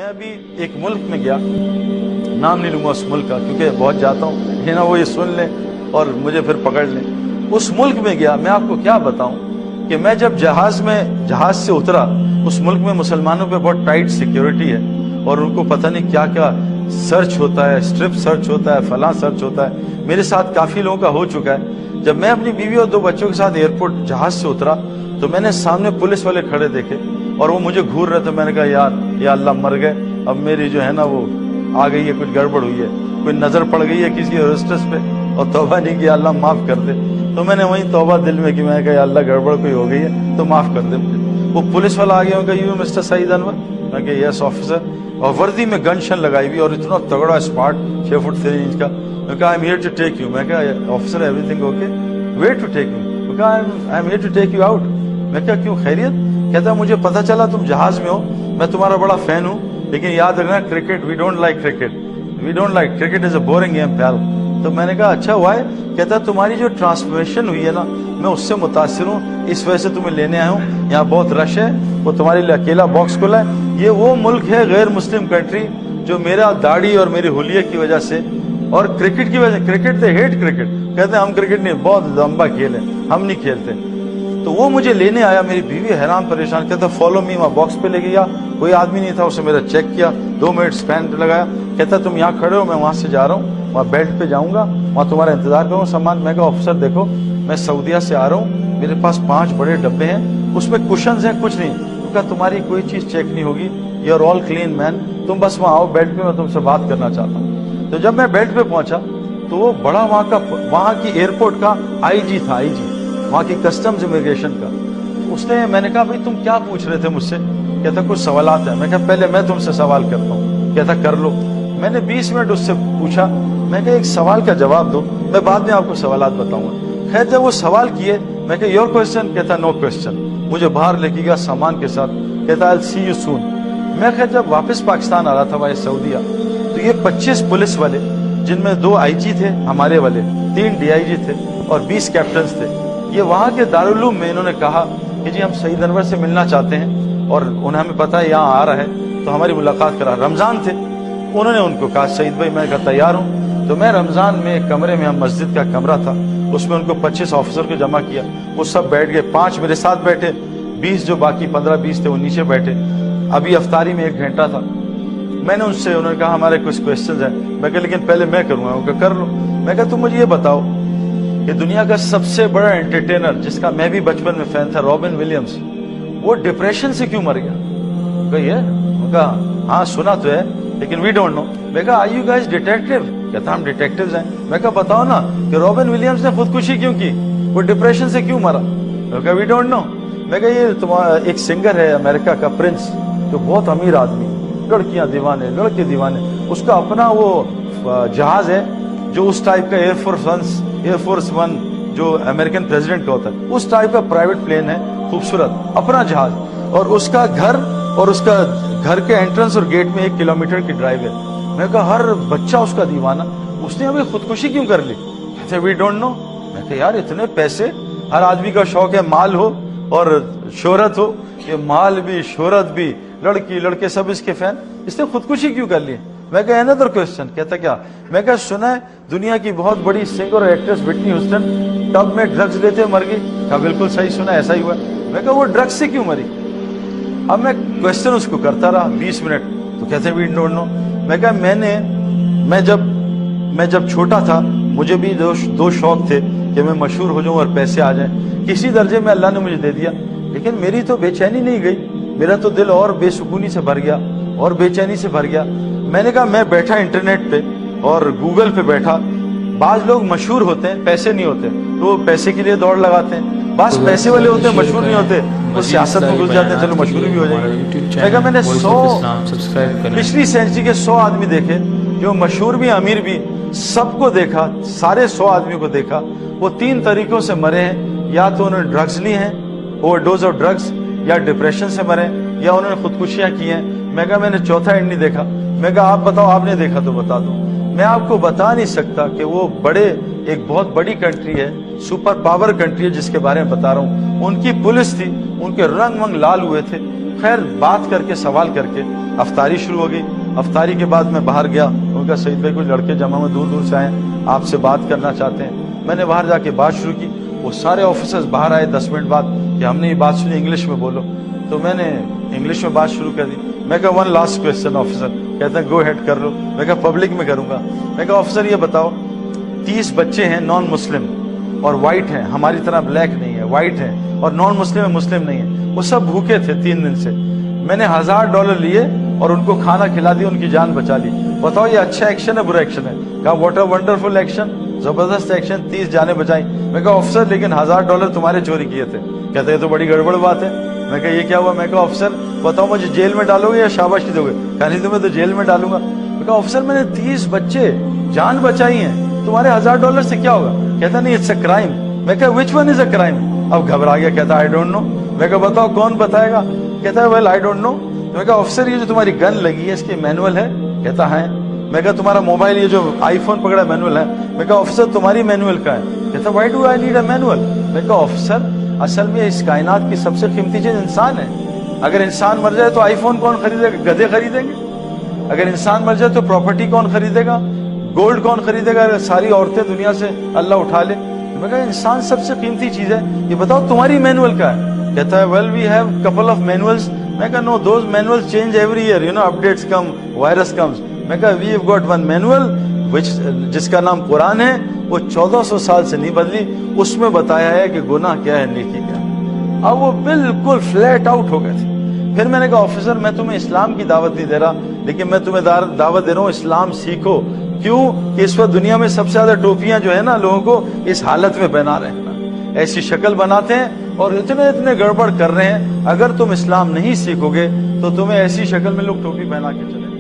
میں ابھی ایک ملک میں گیا، نام نہیں لوں گا اس ملک کا کیونکہ بہت جاتا ہوں ہے نا، وہ یہ سن لیں اور مجھے پھر پکڑ لیں۔ اس ملک میں گیا، میں آپ کو کیا بتاؤں کہ میں جب جہاز سے اترا، اس ملک میں مسلمانوں پہ بہت ٹائٹ سیکیورٹی ہے اور ان کو پتہ نہیں کیا کیا سرچ ہوتا ہے، اسٹرپ سرچ ہوتا ہے، فلاں سرچ ہوتا ہے۔ میرے ساتھ کافی لوگوں کا ہو چکا ہے۔ جب میں اپنی بیوی اور 2 بچوں کے ساتھ ایئرپورٹ جہاز سے اترا تو میں نے سامنے پولیس والے کھڑے دیکھے اور وہ مجھے گھور رہے تھے۔ میں نے کہا یار یا اللہ مر گئے، اب میری جو ہے نا وہ آ گئی ہے، کچھ گڑبڑ ہوئی ہے، کوئی نظر پڑ گئی ہے کسی ہاسٹس پہ اور توبہ نہیں کیا، اللہ معاف کر دے۔ تو میں نے وہیں توبہ دل میں کی، میں نے کہا یا اللہ گڑبڑ کوئی ہو گئی ہے تو معاف کر دے مجھے۔ وہ پولیس والا آ گیا، ان کا یو مسٹر سعید انور، میں کہ یس آفیسر، اور وردی میں گن شن لگائی ہوئی اور اتنا تگڑا اسمارٹ 6 فٹ 3 انچ کا۔ میں کہا I am here to take you, میں کہا officer everything okay, where to take you? میں کہا I am here to take you out. میں کہا کیوں، خیریت؟ کہتا مجھے پتہ چلا تم جہاز میں ہو، میں تمہارا بڑا فین ہوں، لیکن یاد رکھنا cricket we don't like cricket, we don't like cricket is a boring game پیال۔ تو میں نے کہا اچھا ہوا ہے؟ کہتا تمہاری جو ٹرانسفارمیشن ہوئی ہے نا، میں اس سے متاثر ہوں، اس وجہ سے تمہیں لینے آیا ہوں، یہاں بہت رش ہے، وہ تمہارے لیے اکیلا باکس کھلا ہے۔ یہ وہ ملک ہے غیر مسلم کنٹری جو میرا داڑھی اور میری حلیے کی وجہ سے اور کرکٹ کی وجہ سے، کرکٹ دے ہیٹ کرکٹ، کہتے ہیں ہم کرکٹ نہیں، بہت لمبا کھیل ہے، ہم نہیں کھیلتے۔ تو وہ مجھے لینے آیا، میری بیوی حیران پریشان، کہتا فالو می، وہاں باکس پہ لے گیا، کوئی آدمی نہیں تھا، اسے میرا چیک کیا، 2 منٹ اسپین لگایا، کہتا تم یہاں کھڑے ہو، میں وہاں سے جا رہا ہوں، وہاں بیلٹ پہ جاؤں گا، وہاں تمہارا انتظار کروں سامان۔ میں کہا آفیسر دیکھو میں سعودیہ سے آ رہا ہوں، میرے پاس 5 بڑے ڈبے ہیں، اس میں کشنز ہیں، کچھ نہیں۔ تو کہا تمہاری کوئی چیز چیک نہیں ہوگی، یو آر آل کلین مین، تم بس وہاں آؤ بیلٹ پہ، میں تم سے بات کرنا چاہتا ہوں۔ تو جب میں بیلٹ پہ پہنچا تو وہ بڑا وہاں کی ایئرپورٹ کا آئی جی تھا، آئی جی وہاں کی کسٹمز امیگریشن کا۔ اس نے، میں نے کہا بھائی تم کیا پوچھ رہے تھے مجھ سے؟ کہتا کچھ سوالات ہیں۔ میں کہا پہلے میں تم سے سوال کرتا ہوں۔ کہتا کر لو۔ میں نے 20 منٹ اس سے پوچھا، میں کہا ایک سوال کا جواب دو، میں بعد میں آپ کو سوالات بتاؤں گا۔ خیر جب وہ سوال کیے، میں کہا یور کوشچن؟ کہتا نو کوشچن۔ مجھے باہر لے کے گیا سامان کے ساتھ، کہتا آئی ول سی یو سون۔ میں خیر جب واپس پاکستان آ رہا تھا وہاں سعودیہ، تو یہ 25 پولیس والے، جن میں 2 آئی جی تھے ہمارے والے، 3 ڈی آئی جی تھے اور 20 کیپٹنز تھے، یہ وہاں کے دارالعلوم میں انہوں نے کہا کہ جی ہم سعید انور سے ملنا چاہتے ہیں اور انہیں ہمیں پتا ہے یہاں آ رہا ہے تو ہماری ملاقات کرا۔ رمضان تھے، انہوں نے ان کو کہا سعید بھائی، میں کہا تیار ہوں۔ تو میں رمضان میں ایک کمرے میں، ہم مسجد کا کمرہ تھا، اس میں ان کو 25 آفیسر کو جمع کیا، وہ سب بیٹھ گئے، 5 میرے ساتھ بیٹھے، 20 جو باقی 15-20 تھے وہ نیچے بیٹھے۔ ابھی افطاری میں 1 گھنٹہ تھا۔ میں نے ان سے، انہوں نے کہا ہمارے کچھ کوشچنز ہیں۔ میں کہا لیکن پہلے میں کروں گا۔ وہ کہا کر لو۔ میں کہا تم مجھے یہ بتاؤ کہ دنیا کا سب سے بڑا انٹرٹینر جس کا میں بھی بچپن میں فین تھا، رابن ولیمز، وہ ڈپریشن سے کیوں مر گیا؟ میں کہا ہاں سنا تو ہے لیکن وی ڈونٹ نو۔ میں کہا آر یو گائز ڈیٹیکٹیو؟ کہتا ہم ڈیٹیکٹیوز ہیں۔ میں کہا بتاؤ نا کہ رابن ولیمز نے خودکشی کیوں کی، وہ ڈپریشن سے کیوں مرا؟ میں کہا وی ڈونٹ نو۔ میں کہا یہ تمہارا ایک سنگر ہے امریکہ کا، پرنس، جو بہت امیر آدمی، لڑکیاں دیوانے، لڑکے دیوانے، اس کا اپنا وہ جہاز ہے جو اس ٹائپ کا ایئر فورس 1 جو امریکن پریزیڈنٹ کا ہوتا ہے، اس ٹائپ کا پرائیویٹ پلین ہے، خوبصورت اپنا جہاز، اور اس کا گھر اور اس کا گھر کے انٹرنس اور گیٹ میں 1 کلومیٹر کی ڈرائیو ہے۔ میں کہا ہر بچہ اس کا دیوانہ، اس نے ابھی خودکشی کیوں کر لی؟ کہتے وی ڈونٹ نو۔ میں کہا یار اتنے پیسے، ہر آدمی کا شوق ہے مال ہو اور شہرت ہو، یہ مال بھی شہرت بھی، لڑکی لڑکے سب اس کے فین، اس نے خودکشی کیوں کر لی؟ میں کہا another question۔ کہتا کیا؟ میں کہا سنا ہے دنیا کی بہت بڑی سنگر اور ایکٹریس وٹنی ہیوسٹن ٹب میں ڈرگز لیتے مر گئی۔ کہا بالکل صحیح سنا، ایسا ہی ہوا۔ میں کہا وہ ڈرگز سے کیوں مری؟ اب میں کوشچن اس کو کرتا رہا 20 منٹ، تو کہتے وی ڈونٹ نو۔ میں کہا میں جب چھوٹا تھا مجھے بھی 2 شوق تھے کہ میں مشہور ہو جاؤں اور پیسے آ جائیں، کسی درجے میں اللہ نے مجھے دے دیا، لیکن میری تو بے چینی نہیں گئی، میرا تو دل اور بے سکونی سے بھر گیا اور بے چینی سے بھر گیا۔ میں نے کہا میں بیٹھا انٹرنیٹ پہ اور گوگل پہ بیٹھا، بعض لوگ مشہور ہوتے ہیں، پیسے نہیں ہوتے تو وہ پیسے کے لیے دوڑ لگاتے ہیں، بعض پیسے والے ہوتے ہیں مشہور نہیں ہوتے، وہ سیاست میں گھس جاتے ہیں، چلو مشہور بھی ہو جائیں گے۔ میں کہا میں نے 100 پچھلی سینچری کے 100 آدمی دیکھے جو مشہور بھی امیر بھی، سب کو دیکھا، سارے 100 آدمیوں کو دیکھا، وہ 3 طریقوں سے مرے ہیں، یا تو انہوں نے ڈرگز لی ہیں، اوور ڈوز آف ڈرگز، یا ڈپریشن سے مرے، یا انہوں نے خودکشیاں کی ہیں۔ میں کہا میں نے چوتھا اینڈ نہیں دیکھا۔ میں کہا آپ بتاؤ، آپ نے دیکھا تو بتا دو۔ میں آپ کو بتا نہیں سکتا کہ وہ ایک بہت بڑی کنٹری ہے، سپر پاور کنٹری ہے جس کے بارے میں بتا رہا ہوں، ان کی پولیس تھی، ان کے رنگ ونگ لال ہوئے تھے، خیر بات کر کے سوال کر کے افطاری شروع ہو گئی. افطاری کے بعد میں باہر گیا. ان کا سعید بھائی کچھ لڑکے جمع میں دور دور سے آئے ہیں, آپ سے بات کرنا چاہتے ہیں. میں نے باہر جا کے بات شروع کی. وہ سارے آفیسرز باہر آئے 10 منٹ بعد کہ ہم نے یہ بات سنی, انگلش میں بولو. تو میں نے انگلش میں بات شروع کر دی. میں کہا ون لاسٹ کویسچن آفیسر. کہتے ہیں گو ہیڈ کر لو. میں کہا پبلک میں کروں گا. میں کہا آفیسر یہ بتاؤ 30 بچے ہیں نان مسلم اور وائٹ ہیں, ہماری طرح بلیک نہیں ہے, وائٹ ہیں, اور نان مسلم ہے, مسلم نہیں ہے. وہ سب بھوکے تھے 3 دن سے. میں نے $1000 لیے اور ان کو کھانا کھلا دیا, ان کی جان بچا لی. بتاؤ یہ اچھا ایکشن ہے برا ایکشن ہے؟ کہا واٹ اے ونڈرفل ایکشن, زبردست ایکشن, 30 جانیں بچائیں. میں کہا آفیسر لیکن $1000 تمہارے چوری کیے تھے. کہتے ہیں تو بڑی گڑبڑ بات ہے. میں کہا یہ کیا ہوا؟ میں کہا آفیسر بتاؤ مجھے جیل میں ڈالو گے یا شاباشی دو گے؟ کہا نہیں تمہیں تو جیل میں ڈالوں گا. میں کہا آفیسر میں نے 30 بچے جان بچائی ہیں, تمہارے $1000 سے کیا ہوگا؟ کہتا نہیں اٹس اے کرائم. میں کہا which one is a crime? اب گھبرا گیا. کہتا آئی ڈونٹ نو. میں کہا بتاؤ کون بتائے گا؟ کہتا ہے ویل آئی ڈونٹ نو. میں کہا آفیسر یہ جو تمہاری گن لگی ہے اس کے مینول ہے؟ کہتا ہے. میں کہا تمہارا موبائل یہ جو آئی فون پکڑا مینول ہے؟ میں کہا آفیسر تمہاری مینول کا ہے. کہتا why do I need a manual? میں کہا آفیسر اصل میں اس کائنات کی سب سے قیمتی چیز انسان ہے. اگر انسان مر جائے تو آئی فون کون خریدے گا؟ گدھے خریدیں گے. اگر انسان مر جائے تو پراپرٹی کون خریدے گا؟ گولڈ کون خریدے گا؟ اگر ساری عورتیں دنیا سے اللہ اٹھا لے. میں کہا انسان سب سے قیمتی چیز ہے, یہ بتاؤ تمہاری مینول کا ہے؟ کہتا ہے well we have couple of manuals. میں کہا no those manuals change every year, you know updates come, virus comes. میں کہا we have got one manual جس کا نام قرآن ہے, وہ 1400 سال سے نہیں بدلی. اس میں بتایا ہے کہ گناہ کیا ہے نیکی کیا ہے. اب وہ بالکل فلیٹ آؤٹ ہو گئے تھے. پھر میں نے کہا آفیسر میں تمہیں اسلام کی دعوت نہیں دے رہا, لیکن میں تمہیں دعوت دے رہا ہوں اسلام سیکھو. کیوں کہ اس وقت دنیا میں سب سے زیادہ ٹوپیاں جو ہے نا لوگوں کو اس حالت میں پہنا رہے ہیں, ایسی شکل بناتے ہیں اور اتنے گڑبڑ کر رہے ہیں. اگر تم اسلام نہیں سیکھو گے تو تمہیں ایسی شکل میں لوگ ٹوپی پہنا کے چلیں گے.